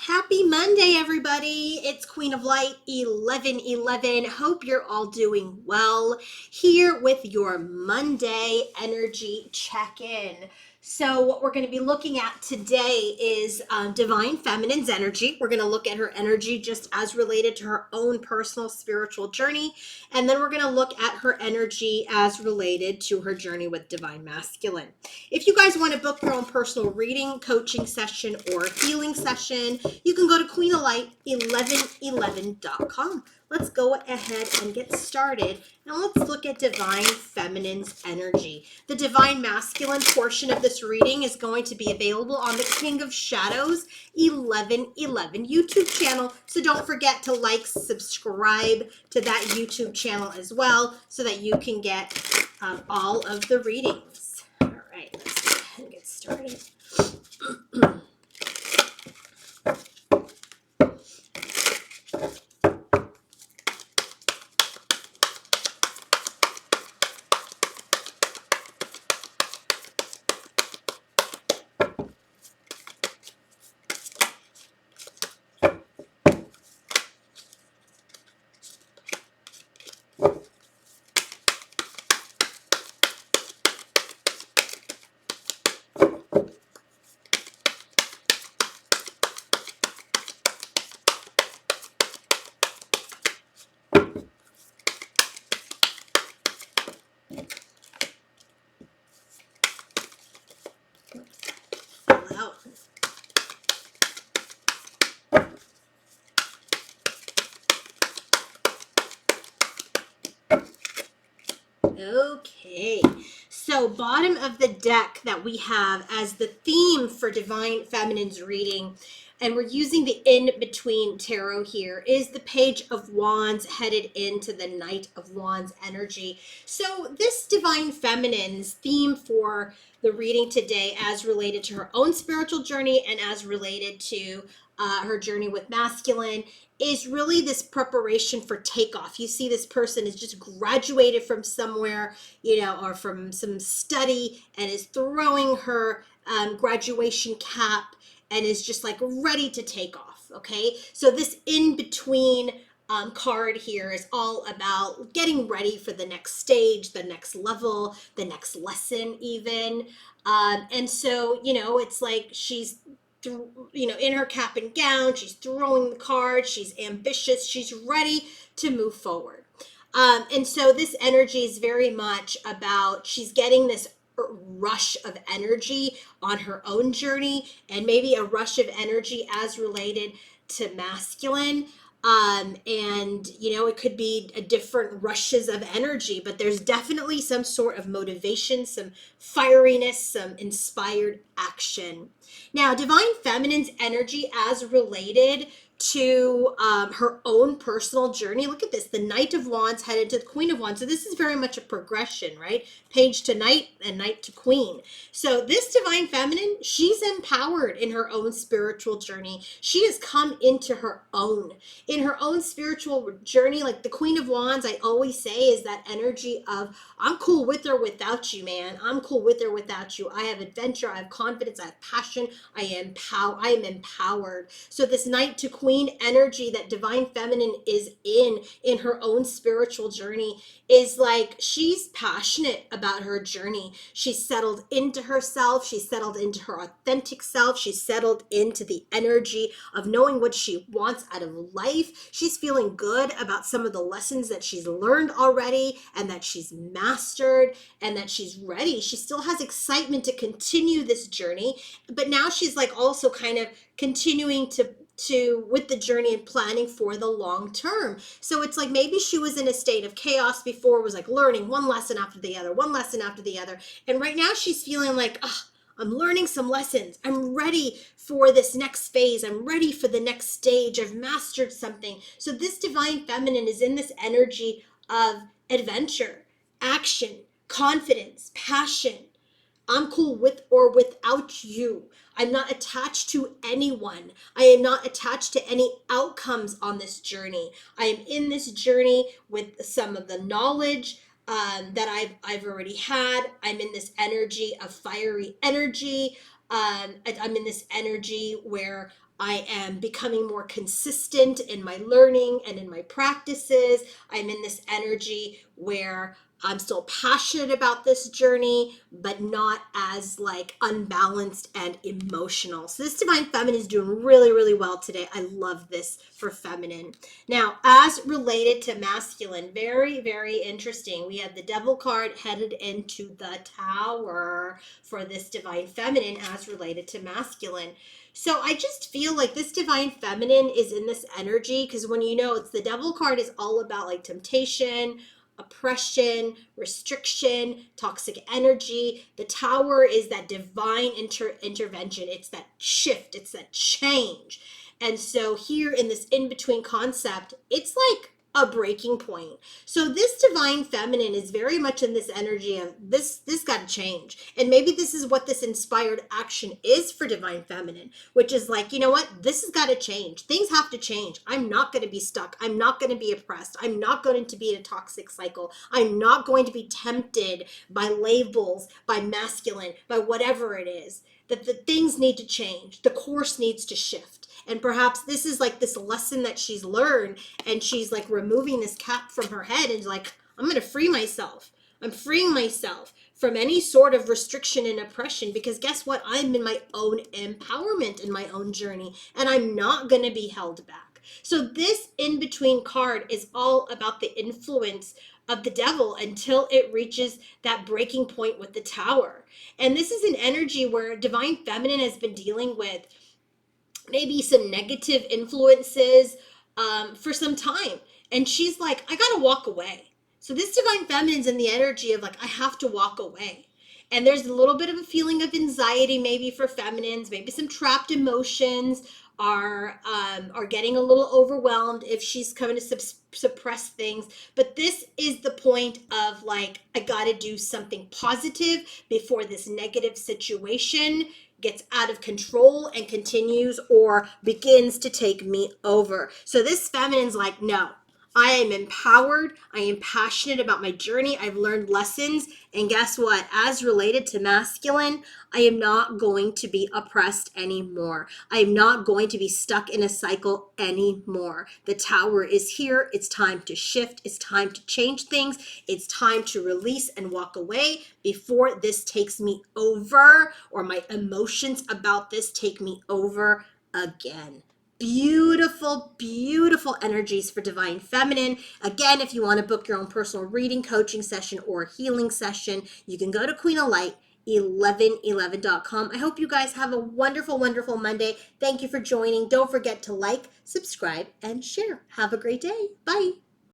Happy Monday, everybody. It's Queen of Light 1111. Hope you're all doing well here with your Monday energy check in. So, what we're going to be looking at today is Divine Feminine's energy. We're going to look at her energy just as related to her own personal spiritual journey. And then we're going to look at her energy as related to her journey with Divine Masculine. If you guys want to book your own personal reading, coaching session, or healing session, you can go to queenoflight1111.com. Let's go ahead and get started. Now let's look at Divine Feminine's energy. The Divine Masculine portion of this reading is going to be available on the King of Shadows 1111 YouTube channel. So don't forget to subscribe to that YouTube channel as well so that you can get all of the readings. All right, let's go ahead and get started. Out. Okay, so bottom of the deck that we have as the theme for Divine Feminine's reading, and we're using the in-between tarot here, is the Page of Wands headed into the Knight of Wands energy. So this Divine Feminine's theme for the reading today as related to her own spiritual journey and as related to her journey with masculine is really this preparation for takeoff. You see this person is just graduated from somewhere, or from some study and is throwing her graduation cap and is just like ready to take off. Okay, so this in-between card here is all about getting ready for the next stage, the next level, the next lesson even. And so, it's like she's in her cap and gown, she's throwing the cards, she's ambitious, she's ready to move forward. And so this energy is very much about she's getting this rush of energy on her own journey, and maybe a rush of energy as related to masculine. And it could be a different rushes of energy, but there's definitely some sort of motivation, some fieriness, some inspired action. Now, Divine Feminine's energy as related to her own personal journey. Look at this, the Knight of Wands headed to the Queen of Wands. So this is very much a progression, right? Page to Knight and Knight to Queen. So this Divine Feminine, she's empowered in her own spiritual journey. She has come into her own. In her own spiritual journey, like the Queen of Wands, I always say, is that energy of, I'm cool with or without you, man. I'm cool with or without you. I have adventure, I have confidence, I have passion, I am empowered. So this Knight to Queen energy that Divine Feminine is in her own spiritual journey is like she's passionate about her journey. She's settled into herself. She's settled into her authentic self. She's settled into the energy of knowing what she wants out of life. She's feeling good about some of the lessons that she's learned already and that she's mastered and that she's ready. She still has excitement to continue this journey, but now she's like also kind of continuing to with the journey and planning for the long term. So it's like maybe she was in a state of chaos before, was like learning one lesson after the other, one lesson after the other. And right now she's feeling like, I'm learning some lessons. I'm ready for this next phase. I'm ready for the next stage. I've mastered something. So this Divine Feminine is in this energy of adventure, action, confidence, passion. I'm cool with or without you. I'm not attached to anyone. I am not attached to any outcomes on this journey. I am in this journey with some of the knowledge that I've already had. I'm in this energy of fiery energy. I'm in this energy where I am becoming more consistent in my learning and in my practices. I'm in this energy where I'm still passionate about this journey, but not as like unbalanced and emotional. So this divine feminine is doing really, really well today. I love this for feminine. Now, as related to masculine, very, very interesting. We had the devil card headed into the tower for this divine feminine as related to masculine. So I just feel like this divine feminine is in this energy because when you know it's the devil card is all about like temptation, oppression, restriction, toxic energy. The tower is that divine intervention. It's that shift, it's that change. And so here in this in-between concept, it's like a breaking point. So this divine feminine is very much in this energy of this got to change. And maybe this is what this inspired action is for divine feminine, which is like, you know what? This has got to change. Things have to change. I'm not going to be stuck. I'm not going to be oppressed. I'm not going to be in a toxic cycle. I'm not going to be tempted by labels, by masculine, by whatever it is. That the things need to change. The course needs to shift. And perhaps this is like this lesson that she's learned, and she's like removing this cap from her head and like, I'm going to free myself. I'm freeing myself from any sort of restriction and oppression because guess what? I'm in my own empowerment in my own journey, and I'm not going to be held back. So this in-between card is all about the influence of the devil until it reaches that breaking point with the tower. And this is an energy where divine feminine has been dealing with maybe some negative influences for some time. And she's like, I got to walk away. So this divine feminine's in the energy of like, I have to walk away. And there's a little bit of a feeling of anxiety maybe for feminines, maybe some trapped emotions are getting a little overwhelmed if she's coming to suppress things. But this is the point of like, I got to do something positive before this negative situation gets out of control and continues or begins to take me over. So this feminine's like, no, I am empowered. I am passionate about my journey. I've learned lessons. And guess what? As related to masculine, I am not going to be oppressed anymore. I am not going to be stuck in a cycle anymore. The tower is here. It's time to shift. It's time to change things. It's time to release and walk away before this takes me over or my emotions about this take me over again. Beautiful, beautiful energies for divine feminine. Again, if you want to book your own personal reading, coaching session, or healing session, you can go to queenoflight1111.com. I hope you guys have a wonderful, wonderful Monday. Thank you for joining. Don't forget to like, subscribe, and share. Have a great day. Bye.